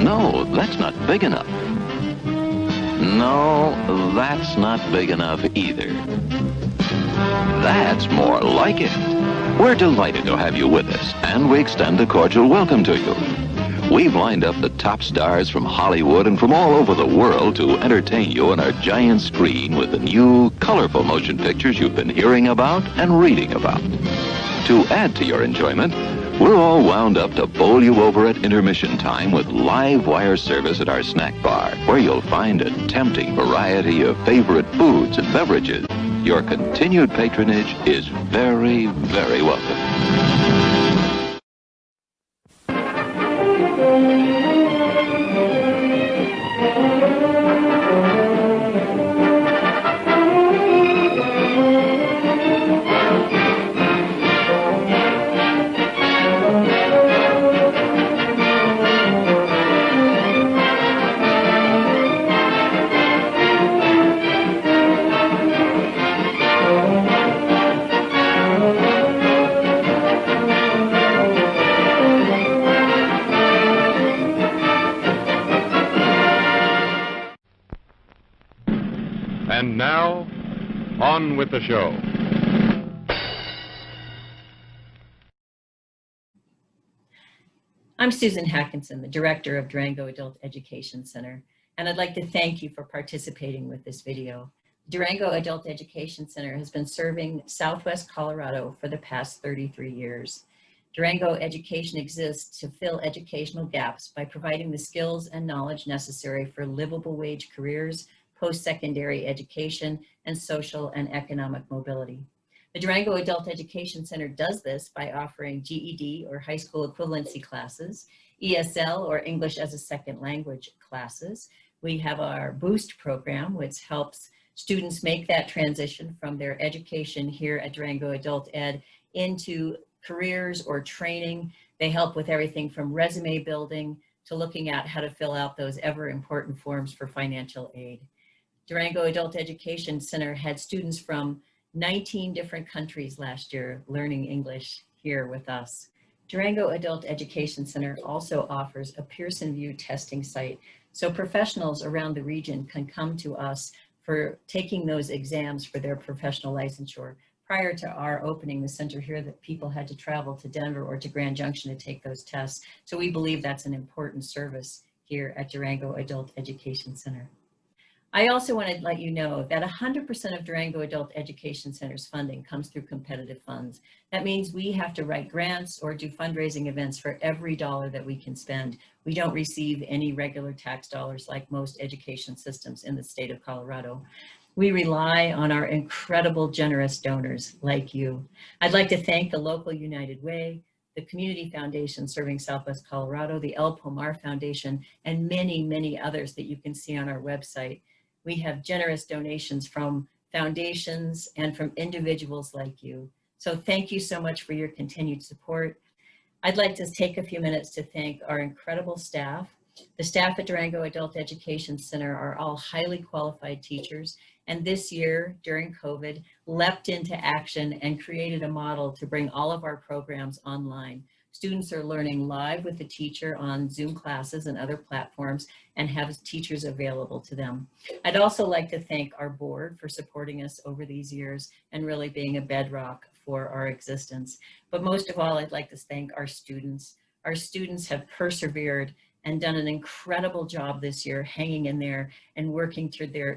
No, that's not big enough. No, that's not big enough either. That's more like it. We're delighted to have you with us, and we extend a cordial welcome to you. We've lined up the top stars from Hollywood and from all over the world to entertain you on our giant screen with the new, colorful motion pictures you've been hearing about and reading about. To add to your enjoyment, we're all wound up to bowl you over at intermission time with live wire service at our snack bar, where you'll find a tempting variety of favorite foods and beverages. Your continued patronage is very, very welcome. And now, on with the show. I'm Susan Hackinson, the Director of Durango Adult Education Center, and I'd like to thank you for participating with this video. Durango Adult Education Center has been serving Southwest Colorado for the past 33 years. Durango Education exists to fill educational gaps by providing the skills and knowledge necessary for livable wage careers, post-secondary education, and social and economic mobility. The Durango Adult Education Center does this by offering GED or high school equivalency classes, ESL or English as a second language classes. We have our Boost program, which helps students make that transition from their education here at Durango Adult Ed into careers or training. They help with everything from resume building to looking at how to fill out those ever important forms for financial aid. Durango Adult Education Center had students from 19 different countries last year learning English here with us. Durango Adult Education Center also offers a Pearson VUE testing site, so professionals around the region can come to us for taking those exams for their professional licensure. Prior to our opening the center here, that people had to travel to Denver or to Grand Junction to take those tests. So we believe that's an important service here at Durango Adult Education Center. I also want to let you know that 100% of Durango Adult Education Center's funding comes through competitive funds. That means we have to write grants or do fundraising events for every dollar that we can spend. We don't receive any regular tax dollars like most education systems in the state of Colorado. We rely on our incredible, generous donors like you. I'd like to thank the local United Way, the Community Foundation serving Southwest Colorado, the El Pomar Foundation, and many, many others that you can see on our website. We have generous donations from foundations and from individuals like you. So thank you so much for your continued support. I'd like to take a few minutes to thank our incredible staff. The staff at Durango Adult Education Center are all highly qualified teachers, and this year during COVID leapt into action and created a model to bring all of our programs online. Students are learning live with the teacher on Zoom classes and other platforms and have teachers available to them. I'd also like to thank our board for supporting us over these years and really being a bedrock for our existence. But most of all, I'd like to thank our students. Our students have persevered and done an incredible job this year, hanging in there and working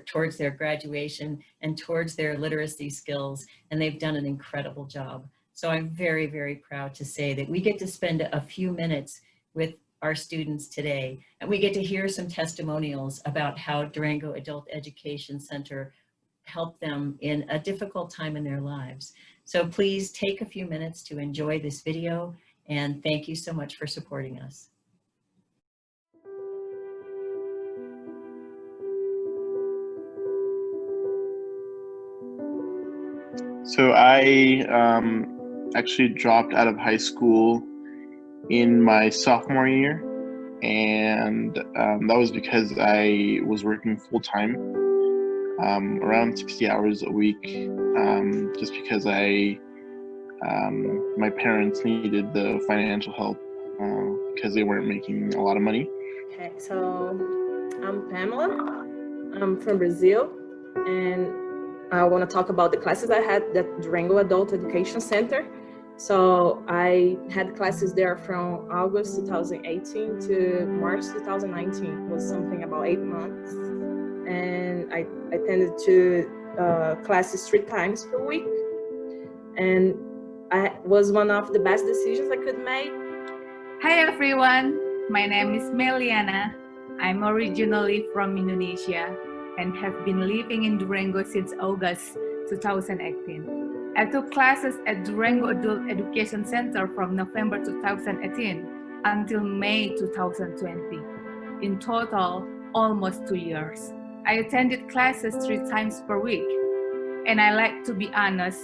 towards their graduation and towards their literacy skills, and they've done an incredible job. So I'm very, very proud to say that we get to spend a few minutes with our students today, and we get to hear some testimonials about how Durango Adult Education Center helped them in a difficult time in their lives. So please take a few minutes to enjoy this video, and thank you so much for supporting us. So I actually dropped out of high school in my sophomore year, and that was because I was working full-time, around 60 hours a week, just because my parents needed the financial help because they weren't making a lot of money. Okay, so I'm Pamela. I'm from Brazil, and I want to talk about the classes I had at Durango Adult Education Center. So I had classes there from August 2018 to March 2019. It was something about 8 months. And I attended to classes 3 times per week. And I was one of the best decisions I could make. Hi everyone, my name is Meliana. I'm originally from Indonesia and have been living in Durango since August 2018. I took classes at Durango Adult Education Center from November 2018 until May 2020. In total, almost 2 years. I attended classes 3 times per week. And I like to be honest,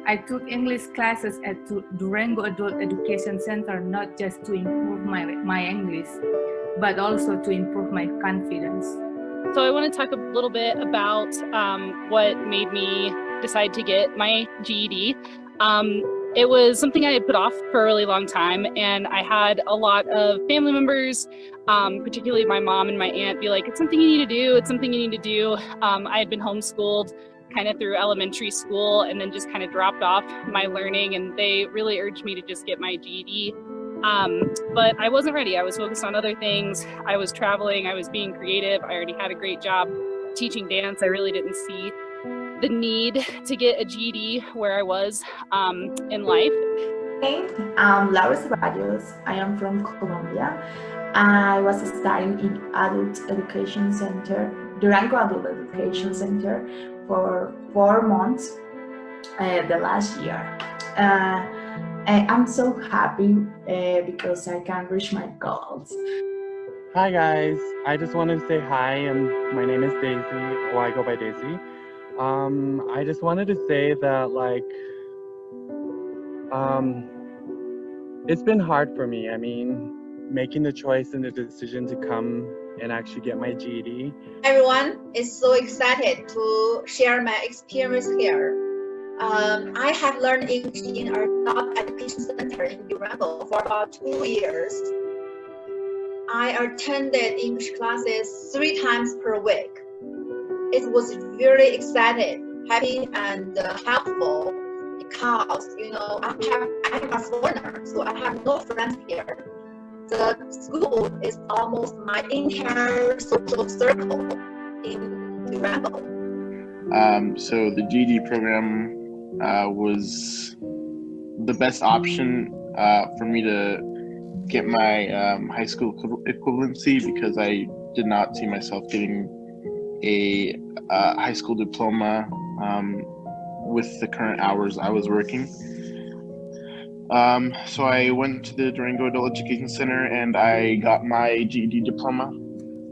I took English classes at Durango Adult Education Center not just to improve my English, but also to improve my confidence. So I want to talk a little bit about what made me decide to get my GED. It was something I had put off for a really long time, and I had a lot of family members, particularly my mom and my aunt, be like, it's something you need to do, it's something you need to do. I had been homeschooled kind of through elementary school and then just kind of dropped off my learning, and they really urged me to just get my GED. But I wasn't ready. I was focused on other things. I was traveling, I was being creative. I already had a great job teaching dance. I really didn't see the need to get a GED where I was in life. I'm Laura Ceballos. I am from Colombia. I was studying in Adult Education Center, Durango Adult Education Center for 4 months the last year. I'm so happy because I can reach my goals. Hi guys, I just wanted to say hi, and my name is Daisy, or I go by Daisy. I just wanted to say that it's been hard for me. I mean, making the choice and the decision to come and actually get my GED. Everyone is so excited to share my experience here. I have learned English in our Adult Education Center in Durango for about 2 years. I attended English classes 3 times per week. It was very exciting, happy, and helpful because, I'm a foreigner, so I have no friends here. The school is almost my entire social circle in Durango. So the GED program was the best option for me to get my high school equivalency, because I did not see myself getting a high school diploma with the current hours I was working. So I went to the Durango Adult Education Center and I got my GED diploma.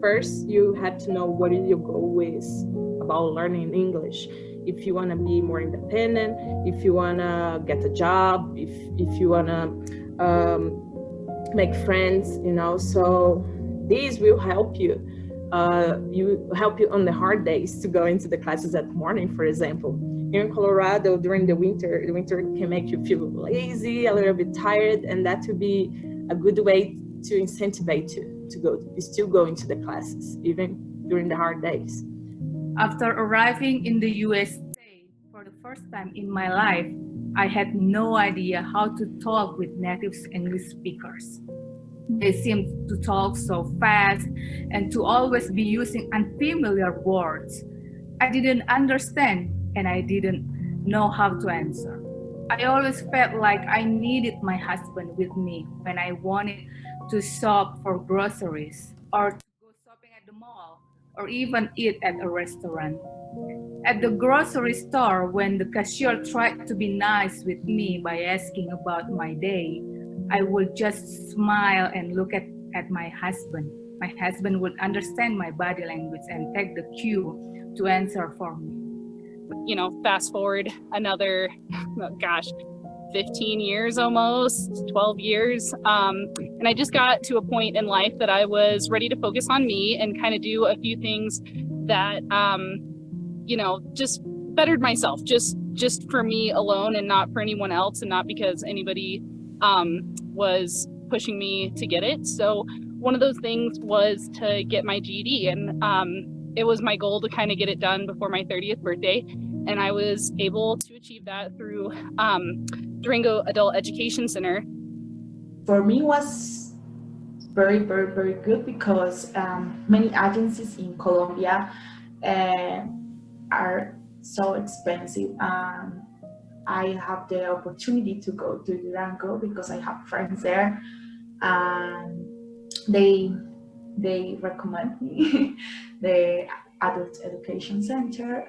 First, you have to know what your goal is about learning English. If you want to be more independent, if you want to get a job, if you want to make friends, so these will help you. Help you on the hard days to go into the classes at morning, for example. Here in Colorado, during the winter can make you feel lazy, a little bit tired, and that would be a good way to incentivize you to still go into the classes, even during the hard days. After arriving in the USA for the first time in my life, I had no idea how to talk with native English speakers. They seemed to talk so fast and to always be using unfamiliar words. I didn't understand and I didn't know how to answer. I always felt like I needed my husband with me when I wanted to shop for groceries or to go shopping at the mall or even eat at a restaurant. At the grocery store, when the cashier tried to be nice with me by asking about my day, I would just smile and look at my husband. My husband would understand my body language and take the cue to answer for me. Fast forward another, 15 years almost, 12 years. And I just got to a point in life that I was ready to focus on me and kind of do a few things that, just bettered myself, just for me alone and not for anyone else, and not because anybody was pushing me to get it. So one of those things was to get my GED, and it was my goal to kind of get it done before my 30th birthday. And I was able to achieve that through Durango Adult Education Center. For me, was very, very, very good because many agencies in Colombia are so expensive. I have the opportunity to go to Durango because I have friends there, and they recommend me the Adult Education Center.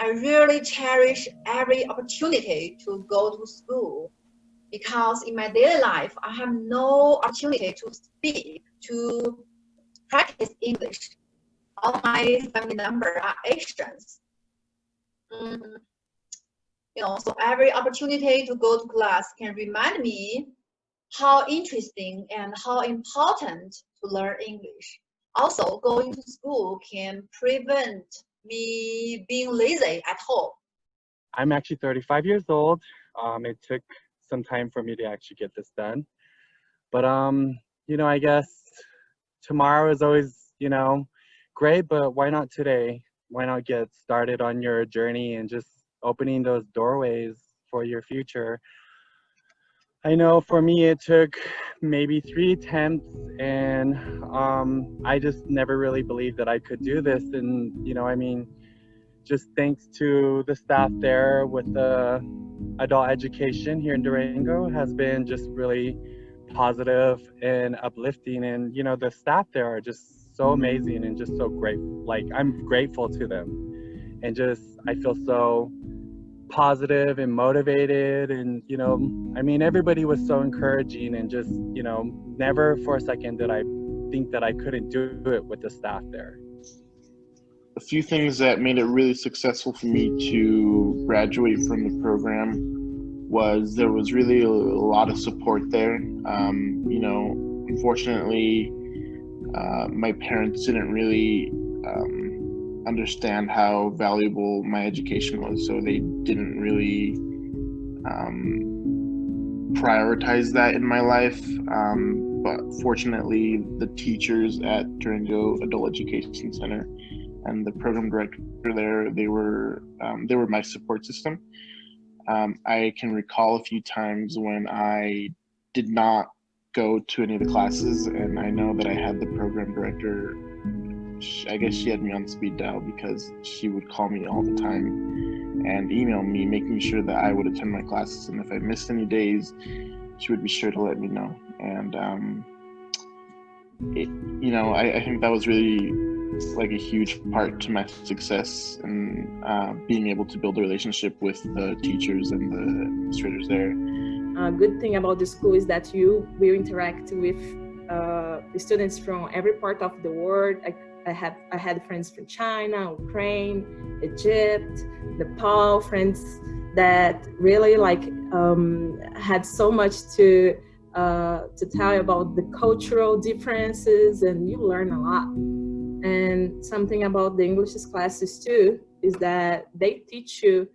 I really cherish every opportunity to go to school because in my daily life, I have no opportunity to speak, to practice English. All my family members are Asians. So every opportunity to go to class can remind me how interesting and how important to learn English. Also, going to school can prevent me being lazy at home. I'm actually 35 years old. It took some time for me to actually get this done. But, I guess tomorrow is always, great, but why not today? Why not get started on your journey and just opening those doorways for your future? I know for me it took maybe 3 attempts, and I just never really believed that I could do this. And just thanks to the staff there with the adult education here in Durango has been just really positive and uplifting. And the staff there are just so amazing and just so great. Like, I'm grateful to them, and just I feel so positive and motivated. And everybody was so encouraging, and just never for a second did I think that I couldn't do it with the staff there. A few things that made it really successful for me to graduate from the program was there was really a lot of support there. Unfortunately, my parents didn't really understand how valuable my education was, so they didn't really prioritize that in my life. But fortunately, the teachers at Durango Adult Education Center and the program director there, they were my support system. I can recall a few times when I did not go to any of the classes, and I know that I had the program director, I guess she had me on speed dial because she would call me all the time and email me, making sure that I would attend my classes. And if I missed any days, she would be sure to let me know. And I think that was really like a huge part to my success, and being able to build a relationship with the teachers and the administrators there. A good thing about the school is that you will interact with the students from every part of the world. I had friends from China, Ukraine, Egypt, Nepal, friends that really had so much to tell you about the cultural differences, and you learn a lot. And something about the English classes too is that they teach you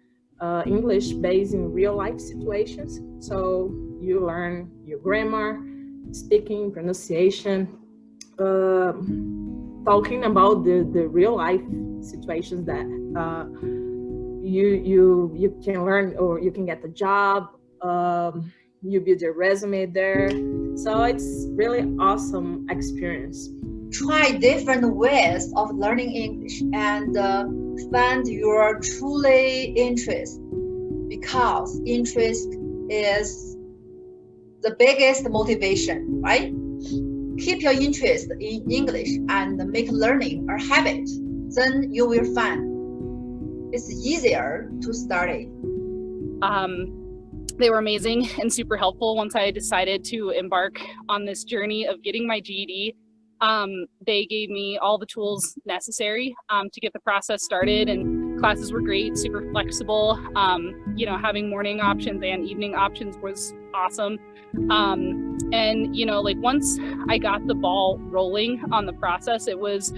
English based in real life situations. So you learn your grammar, speaking, pronunciation, talking about the real life situations that you can learn, or you can get a job. You build your resume there. So it's really awesome experience. Try different ways of learning English and find your truly interest, because interest is the biggest motivation, right? Keep your interest in English and make learning a habit. Then you will find it's easier to study. They were amazing and super helpful once I decided to embark on this journey of getting my GED. They gave me all the tools necessary to get the process started, and classes were great, super flexible. Having morning options and evening options was awesome. Once I got the ball rolling on the process, it was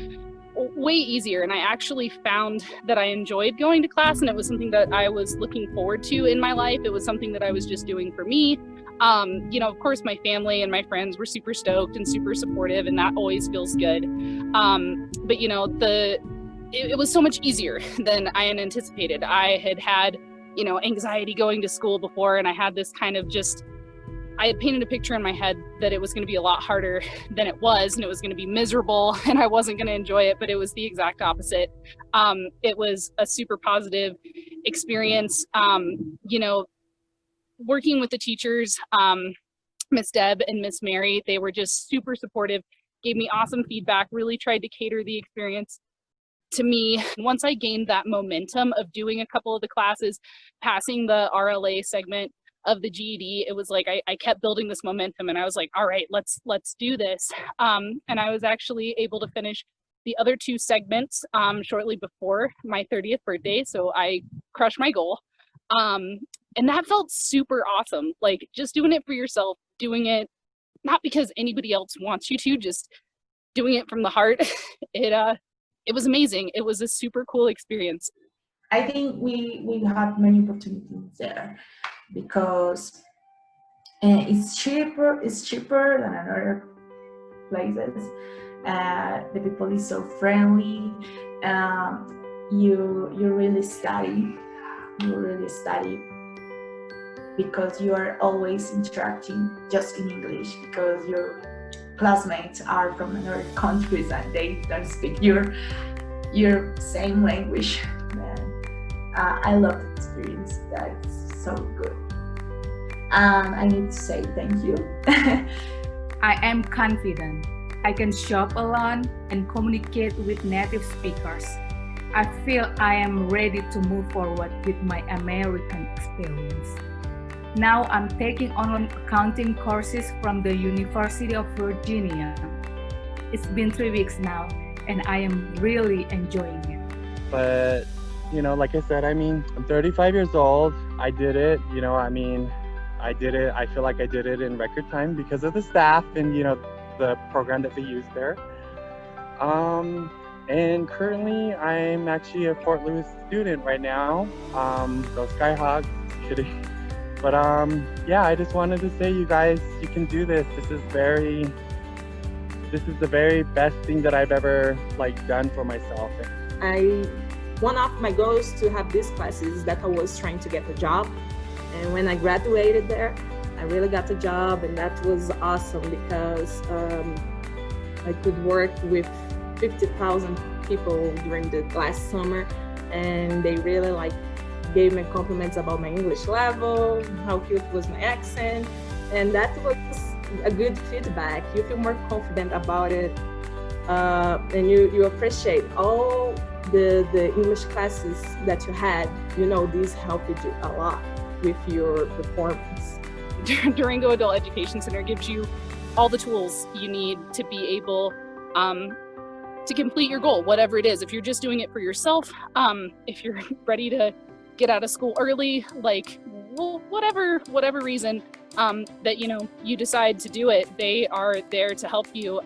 way easier, and I actually found that I enjoyed going to class, and it was something that I was looking forward to in my life. It was something that I was just doing for me. You know, of course, my family and my friends were super stoked and super supportive, and that always feels good. But you know, it was so much easier than I had anticipated. I had, you know, anxiety going to school before, and I had this kind of I had painted a picture in my head that it was going to be a lot harder than it was, and it was going to be miserable, and I wasn't going to enjoy it, but it was the exact opposite. It was a super positive experience. You know, working with the teachers, Miss Deb and Miss Mary, they were just super supportive, gave me awesome feedback, really tried to cater the experience to me. Once I gained that momentum of doing a couple of the classes, passing the RLA segment of the GED, it was like I kept building this momentum, and I was like, all right, let's do this. And I was actually able to finish the other 2 segments shortly before my 30th birthday, so I crushed my goal. And that felt super awesome, like just doing it for yourself, doing it not because anybody else wants you to, just doing it from the heart. It was amazing. It was a super cool experience. I think we have many opportunities there because it's cheaper than other places. The people is so friendly. You really study because you are always interacting just in English, because your classmates are from other countries and they don't speak your same language. I love the experience. That's so good. And I need to say thank you. I am confident I can shop alone and communicate with native speakers. I feel I am ready to move forward with my American experience. Now I'm taking online accounting courses from the University of Virginia. It's been 3 weeks now, and I am really enjoying it. But, you know, like I said, I mean, I'm 35 years old. I did it, you know, I mean, I did it. I feel like I did it in record time because of the staff and, you know, the program that they use there. And currently I'm actually a Fort Lewis student right now. Go Skyhawks, kidding. But yeah, I just wanted to say, you guys, you can do this. This is the very best thing that I've ever done for myself. One of my goals to have these classes is that I was trying to get a job. And when I graduated there, I really got a job, and that was awesome because I could work with 50,000 people during the last summer, and they really gave me compliments about my English level, how cute was my accent, and that was a good feedback. You feel more confident about it, and you appreciate all the English classes that you had. You know, these helped you a lot with your performance. Durango Adult Education Center gives you all the tools you need to be able to complete your goal, whatever it is. If you're just doing it for yourself, if you're ready to get out of school early, whatever reason that you decide to do it, they are there to help you.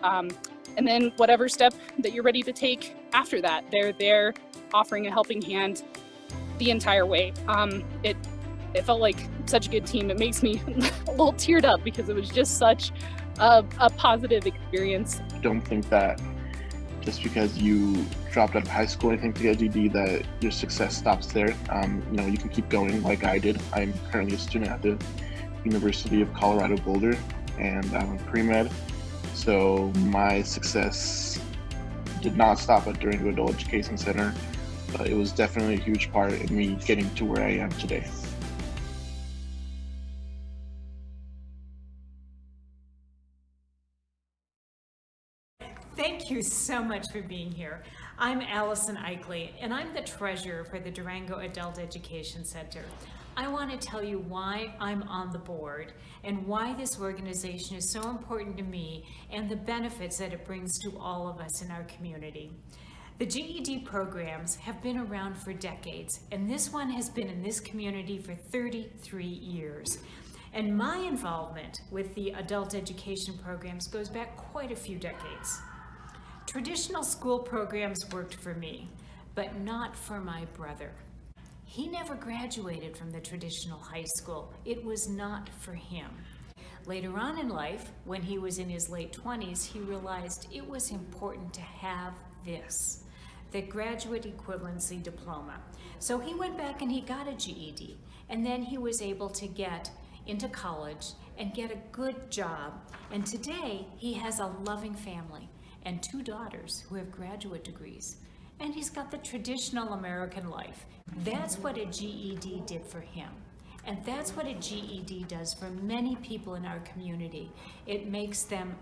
And then whatever step that you're ready to take after that, they're there offering a helping hand the entire way. It felt like such a good team. It makes me a little teared up because it was just such a positive experience. Don't think that just because you dropped out of high school, I think, to get a GED, that your success stops there. You can keep going like I did. I'm currently a student at the University of Colorado Boulder, and I'm pre-med. So my success did not stop at Durango Adult Education Center, but it was definitely a huge part in me getting to where I am today. Thank you so much for being here. I'm Allison Eichley, and I'm the treasurer for the Durango Adult Education Center. I want to tell you why I'm on the board and why this organization is so important to me and the benefits that it brings to all of us in our community. The GED programs have been around for decades, and this one has been in this community for 33 years. And my involvement with the adult education programs goes back quite a few decades. Traditional school programs worked for me, but not for my brother. He never graduated from the traditional high school. It was not for him. Later on in life, when he was in his late 20s, he realized it was important to have this, the graduate equivalency diploma. So he went back and he got a GED, and then he was able to get into college and get a good job. And today he has a loving family and 2 daughters who have graduate degrees. And he's got the traditional American life. That's what a GED did for him. And that's what a GED does for many people in our community. It makes them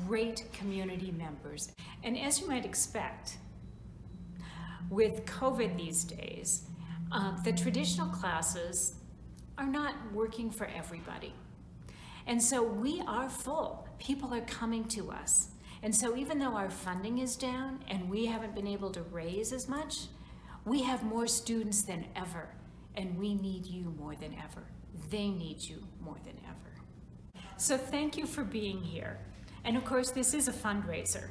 great community members. And as you might expect, with COVID these days, the traditional classes are not working for everybody. And so we are full. People are coming to us. And so even though our funding is down and we haven't been able to raise as much, we have more students than ever. And we need you more than ever. They need you more than ever. So thank you for being here. And of course, this is a fundraiser,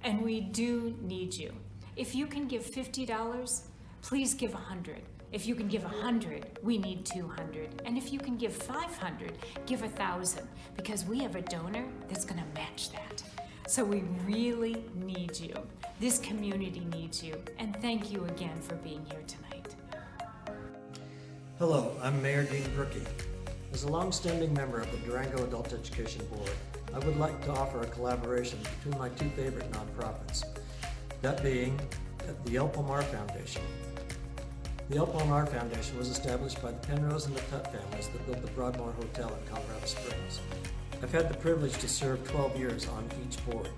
and we do need you. If you can give $50, please give 100. If you can give 100, we need 200. And if you can give 500, give 1,000, because we have a donor that's gonna match that. So we really need you. This community needs you. And thank you again for being here tonight. Hello, I'm Mayor Dean Brookie. As a long-standing member of the Durango Adult Education Board, I would like to offer a collaboration between my 2 favorite nonprofits, that being the El Pomar Foundation. The El Pomar Foundation was established by the Penrose and the Tutt families that built the Broadmoor Hotel in Colorado Springs. I've had the privilege to serve 12 years on each board.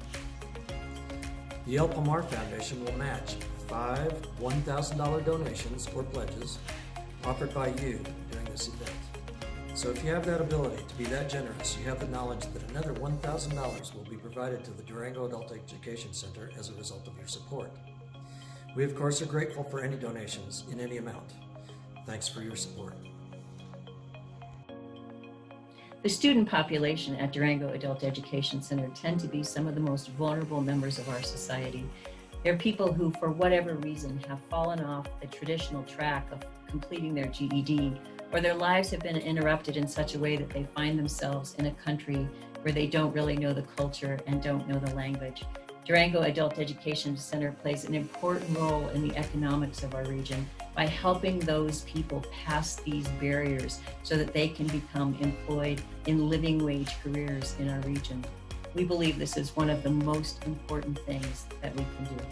The El Pomar Foundation will match 5 $1,000 donations or pledges offered by you during this event. So if you have that ability to be that generous, you have the knowledge that another $1,000 will be provided to the Durango Adult Education Center as a result of your support. We of course are grateful for any donations in any amount. Thanks for your support. The student population at Durango Adult Education Center tend to be some of the most vulnerable members of our society. They're people who, for whatever reason, have fallen off the traditional track of completing their GED, or their lives have been interrupted in such a way that they find themselves in a country where they don't really know the culture and don't know the language. Durango Adult Education Center plays an important role in the economics of our region by helping those people pass these barriers so that they can become employed in living wage careers in our region. We believe this is one of the most important things that we can do.